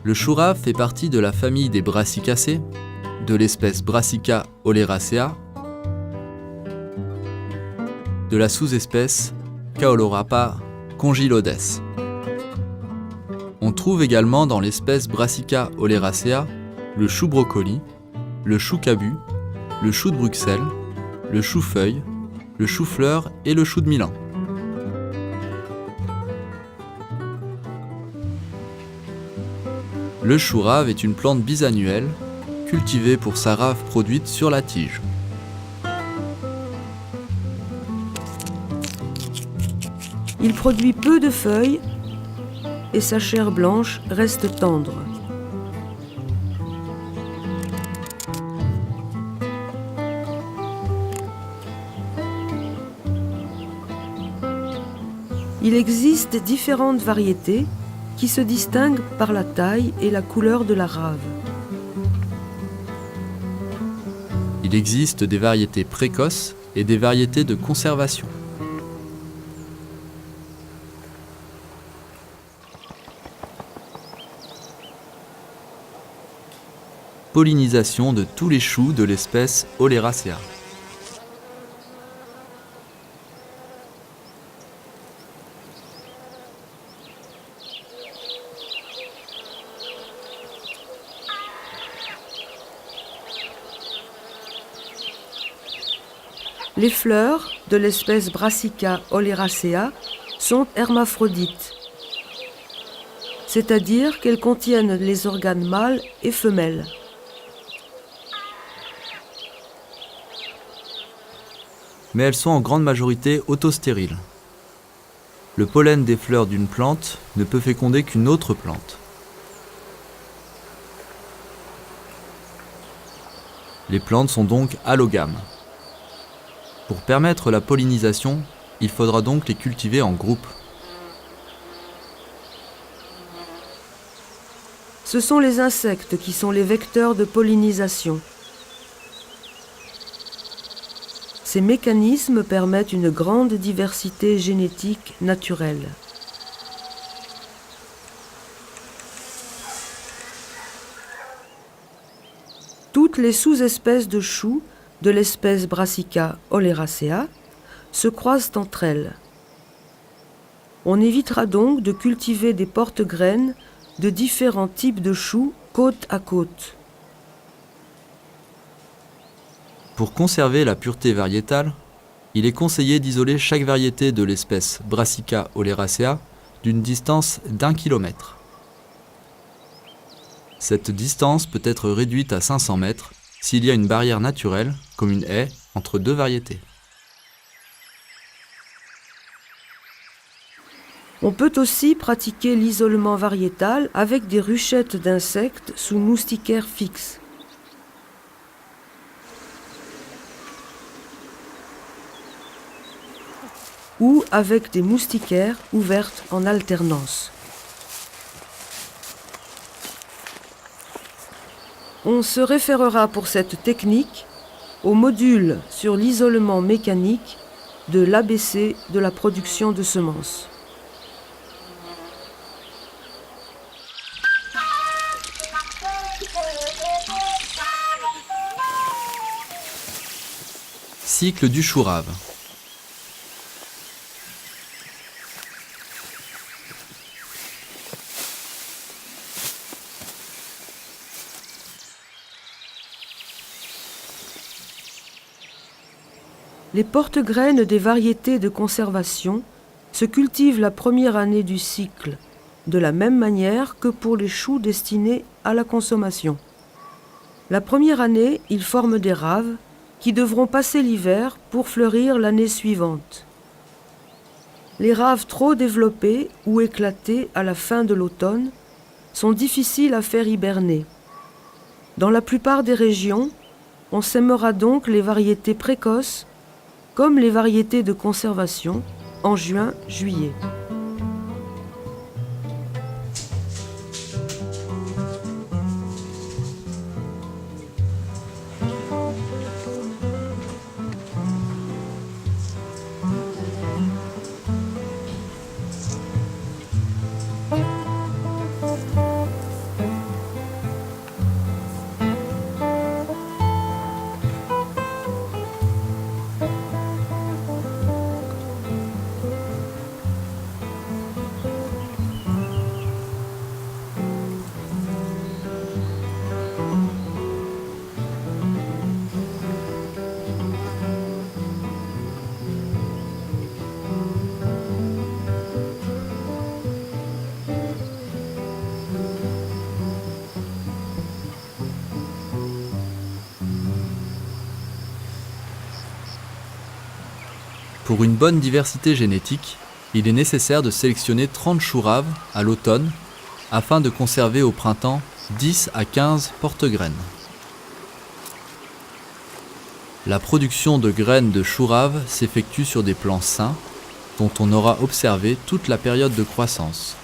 Le chou rave fait partie de la famille des Brassicacées, de l'espèce Brassica oleracea, de la sous-espèce Caulorapa congylodes. On trouve également dans l'espèce Brassica oleracea le chou brocoli, le chou cabu, le chou de Bruxelles, le chou-feuille, le chou-fleur et le chou de Milan. Le chou rave est une plante bisannuelle, cultivée pour sa rave produite sur la tige. Il produit peu de feuilles et sa chair blanche reste tendre. Il existe différentes variétés qui se distinguent par la taille et la couleur de la rave. Il existe des variétés précoces et des variétés de conservation. Pollinisation de tous les choux de l'espèce Oleracea. Les fleurs de l'espèce Brassica oleracea sont hermaphrodites, c'est-à-dire qu'elles contiennent les organes mâles et femelles. Mais elles sont en grande majorité autostériles. Le pollen des fleurs d'une plante ne peut féconder qu'une autre plante. Les plantes sont donc allogames. Pour permettre la pollinisation, il faudra donc les cultiver en groupe. Ce sont les insectes qui sont les vecteurs de pollinisation. Ces mécanismes permettent une grande diversité génétique naturelle. Toutes les sous-espèces de choux de l'espèce Brassica oleracea se croisent entre elles. On évitera donc de cultiver des porte-graines de différents types de choux côte à côte. Pour conserver la pureté variétale, il est conseillé d'isoler chaque variété de l'espèce Brassica oleracea d'une distance d'1 km. Cette distance peut être réduite à 500 mètres s'il y a une barrière naturelle, comme une haie, entre deux variétés. On peut aussi pratiquer l'isolement variétal avec des ruchettes d'insectes sous moustiquaires fixes. Ou avec des moustiquaires ouvertes en alternance. On se référera pour cette technique au module sur l'isolement mécanique de l'ABC de la production de semences. Cycle du chou rave. Les porte-graines des variétés de conservation se cultivent la première année du cycle, de la même manière que pour les choux destinés à la consommation. La première année, ils forment des raves qui devront passer l'hiver pour fleurir l'année suivante. Les raves trop développées ou éclatées à la fin de l'automne sont difficiles à faire hiberner. Dans la plupart des régions, on sèmera donc les variétés précoces comme les variétés de conservation en juin-juillet. Pour une bonne diversité génétique, il est nécessaire de sélectionner 30 choux raves à l'automne afin de conserver au printemps 10 à 15 porte-graines. La production de graines de choux raves s'effectue sur des plants sains dont on aura observé toute la période de croissance.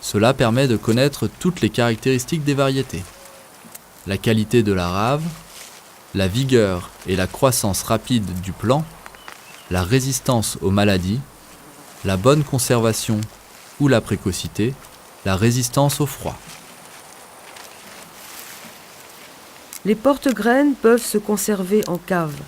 Cela permet de connaître toutes les caractéristiques des variétés. La qualité de la rave, la vigueur et la croissance rapide du plant, la résistance aux maladies, la bonne conservation ou la précocité, la résistance au froid. Les porte-graines peuvent se conserver en cave.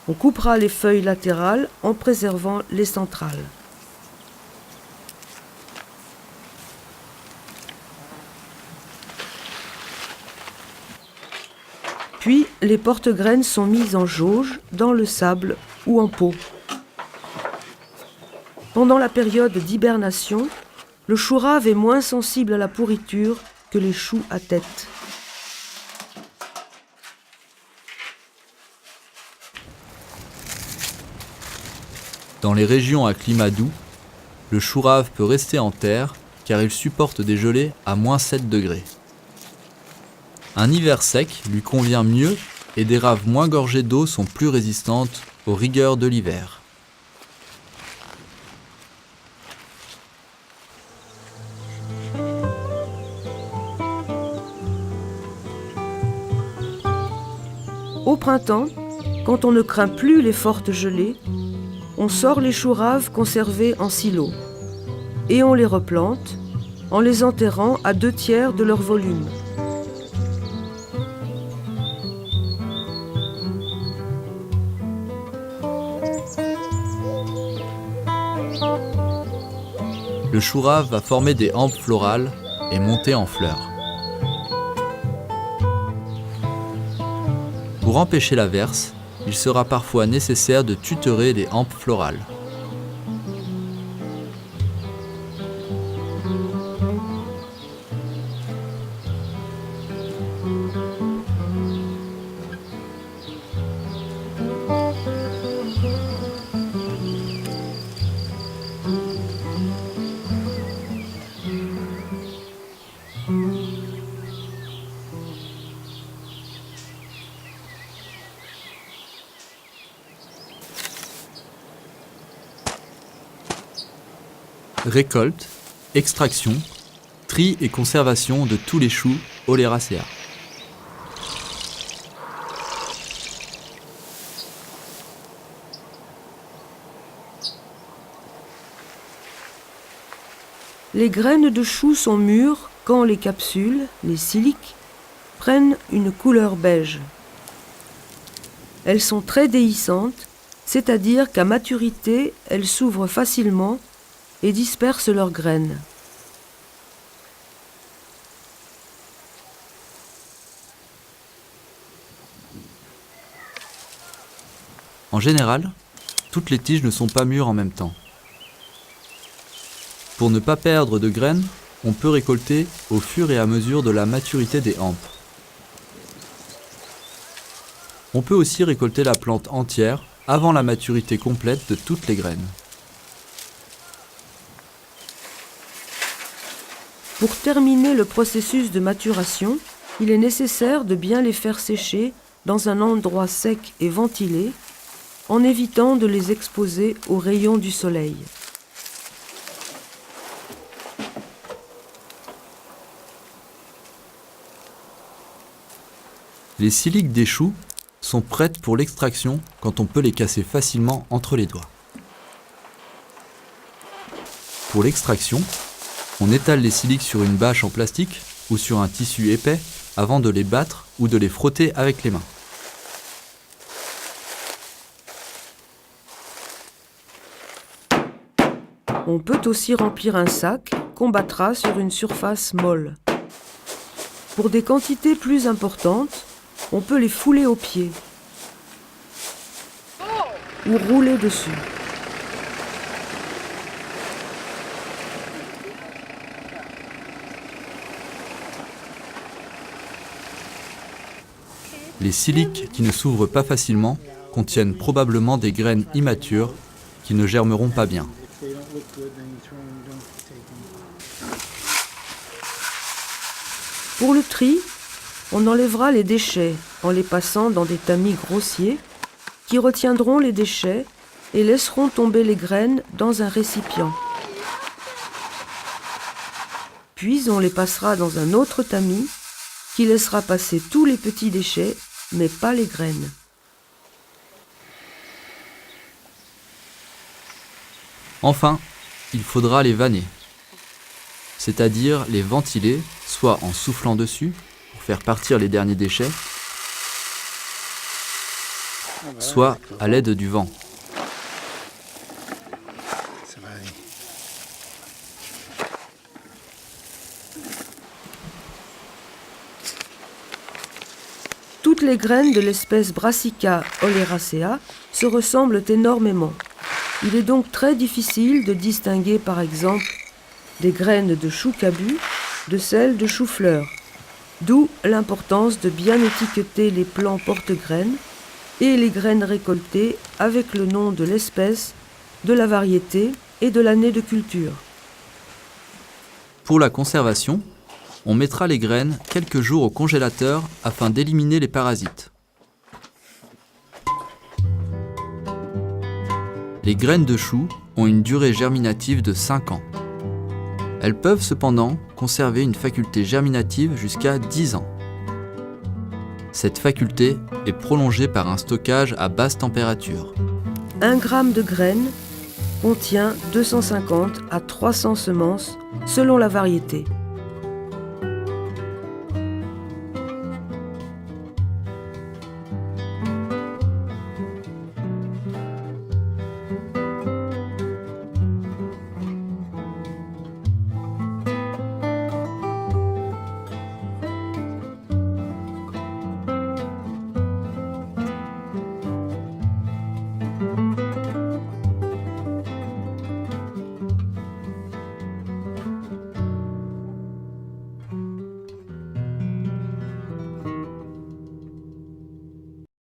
On coupera les feuilles latérales en préservant les centrales. Puis, les porte-graines sont mises en jauge, dans le sable ou en pot. Pendant la période d'hibernation, le chou rave est moins sensible à la pourriture que les choux à tête. Dans les régions à climat doux, le chou rave peut rester en terre car il supporte des gelées à -7 degrés. Un hiver sec lui convient mieux et des raves moins gorgées d'eau sont plus résistantes aux rigueurs de l'hiver. Au printemps, quand on ne craint plus les fortes gelées, on sort les choux raves conservés en silo et on les replante en les enterrant à 2/3 de leur volume. Le chou rave va former des hampes florales et monter en fleurs. Pour empêcher l'averse, il sera parfois nécessaire de tutorer les hampes florales. Récolte, extraction, tri et conservation de tous les choux Oleracea. Les graines de choux sont mûres quand les capsules, les siliques, prennent une couleur beige. Elles sont très déhiscentes, c'est-à-dire qu'à maturité, elles s'ouvrent facilement et dispersent leurs graines. En général, toutes les tiges ne sont pas mûres en même temps. Pour ne pas perdre de graines, on peut récolter au fur et à mesure de la maturité des hampes. On peut aussi récolter la plante entière avant la maturité complète de toutes les graines. Pour terminer le processus de maturation, il est nécessaire de bien les faire sécher dans un endroit sec et ventilé, en évitant de les exposer aux rayons du soleil. Les siliques des choux sont prêtes pour l'extraction quand on peut les casser facilement entre les doigts. Pour l'extraction, on étale les siliques sur une bâche en plastique ou sur un tissu épais avant de les battre ou de les frotter avec les mains. On peut aussi remplir un sac qu'on battra sur une surface molle. Pour des quantités plus importantes, on peut les fouler au pied ou rouler dessus. Les siliques qui ne s'ouvrent pas facilement contiennent probablement des graines immatures qui ne germeront pas bien. Pour le tri, on enlèvera les déchets en les passant dans des tamis grossiers qui retiendront les déchets et laisseront tomber les graines dans un récipient. Puis on les passera dans un autre tamis qui laissera passer tous les petits déchets, mais pas les graines. Enfin, il faudra les vanner, c'est-à-dire les ventiler, soit en soufflant dessus pour faire partir les derniers déchets, soit à l'aide du vent. Toutes les graines de l'espèce Brassica oleracea se ressemblent énormément. Il est donc très difficile de distinguer par exemple des graines de chou cabu de celles de chou-fleur, d'où l'importance de bien étiqueter les plants porte-graines et les graines récoltées avec le nom de l'espèce, de la variété et de l'année de culture. Pour la conservation, on mettra les graines quelques jours au congélateur afin d'éliminer les parasites. Les graines de chou ont une durée germinative de 5 ans. Elles peuvent cependant conserver une faculté germinative jusqu'à 10 ans. Cette faculté est prolongée par un stockage à basse température. 1 gramme de graines contient 250 à 300 semences selon la variété.